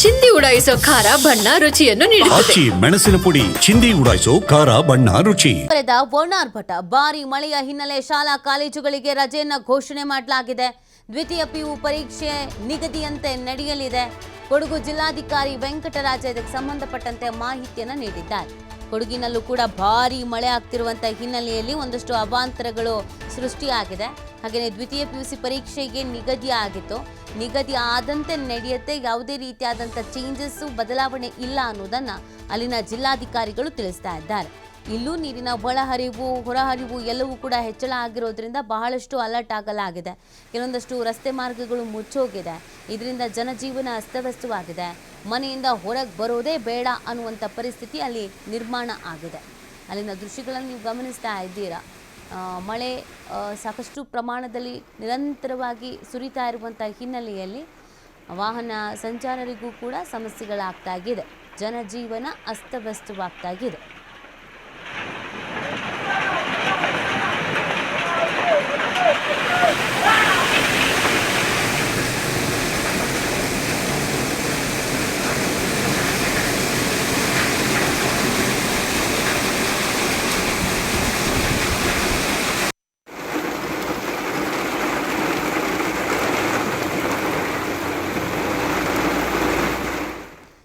ಚಿಂದಿ ಉಡಾಯಿಸೋ ಖಾರ ಬಣ್ಣ ರುಚಿಯನ್ನು ನೀಡುತ್ತದೆ. ಮೆಣಸಿನ ಪುಡಿ ಚಿಂದಿ ಉಡಾಯಿಸೋ ಖಾರ ಬಣ್ಣ ರುಚಿ. ವರ್ಣಾರ್ಭಟ ಭಾರಿ ಮಳೆಯ ಹಿನ್ನೆಲೆ ಶಾಲಾ ಕಾಲೇಜುಗಳಿಗೆ ರಜೆಯನ್ನ ಘೋಷಣೆ ಮಾಡಲಾಗಿದೆ. ದ್ವಿತೀಯ ಪಿಯು ಪರೀಕ್ಷೆ ನಿಗದಿಯಂತೆ ನಡೆಯಲಿದೆ. ಕೊಡಗು ಜಿಲ್ಲಾಧಿಕಾರಿ ವೆಂಕಟರಾಜ ಇದಕ್ಕೆ ಸಂಬಂಧಪಟ್ಟಂತೆ ಮಾಹಿತಿಯನ್ನು ನೀಡಿದ್ದಾರೆ. ಕೊಡಗಿನಲ್ಲೂ ಕೂಡ ಭಾರಿ ಮಳೆ ಆಗ್ತಿರುವಂತಹ ಹಿನ್ನೆಲೆಯಲ್ಲಿ ಒಂದಷ್ಟು ಅವಾಂತರಗಳು ಸೃಷ್ಟಿಯಾಗಿದೆ. ಹಾಗೆಯೇ ದ್ವಿತೀಯ ಪಿಯುಸಿ ಪರೀಕ್ಷೆಗೆ ನಿಗದಿ ಆಗಿತ್ತು. ನಿಗದಿ ಆದಂತೆ ನಡೆಯುತ್ತೆ, ಯಾವುದೇ ರೀತಿಯಾದಂಥ ಚೇಂಜಸ್ಸು ಬದಲಾವಣೆ ಇಲ್ಲ ಅನ್ನೋದನ್ನು ಅಲ್ಲಿನ ಜಿಲ್ಲಾಧಿಕಾರಿಗಳು ತಿಳಿಸ್ತಾ ಇದ್ದಾರೆ. ಇಲ್ಲೂ ನೀರಿನ ಒಳಹರಿವು ಹೊರಹರಿವು ಎಲ್ಲವೂ ಕೂಡ ಹೆಚ್ಚಳ ಆಗಿರೋದ್ರಿಂದ ಬಹಳಷ್ಟು ಅಲರ್ಟ್ ಆಗಲಾಗಿದೆ. ಕೆಲವೊಂದಷ್ಟು ರಸ್ತೆ ಮಾರ್ಗಗಳು ಮುಚ್ಚೋಗಿದೆ. ಇದರಿಂದ ಜನಜೀವನ ಅಸ್ತವ್ಯಸ್ತವಾಗಿದೆ. ಮನೆಯಿಂದ ಹೊರಗೆ ಬರೋದೇ ಬೇಡ ಅನ್ನುವಂಥ ಪರಿಸ್ಥಿತಿ ಅಲ್ಲಿ ನಿರ್ಮಾಣ ಆಗಿದೆ. ಅಲ್ಲಿನ ದೃಶ್ಯಗಳನ್ನು ನೀವು ಗಮನಿಸ್ತಾ ಇದ್ದೀರಾ. ಮಳೆ ಸಾಕಷ್ಟು ಪ್ರಮಾಣದಲ್ಲಿ ನಿರಂತರವಾಗಿ ಸುರಿತಾ ಇರುವಂಥ ಹಿನ್ನೆಲೆಯಲ್ಲಿ ವಾಹನ ಸಂಚಾರರಿಗೂ ಕೂಡ ಸಮಸ್ಯೆಗಳಾಗ್ತಾ ಇದೆ. ಜನಜೀವನ ಅಸ್ತವ್ಯಸ್ತವಾಗ್ತಾ ಇದೆ.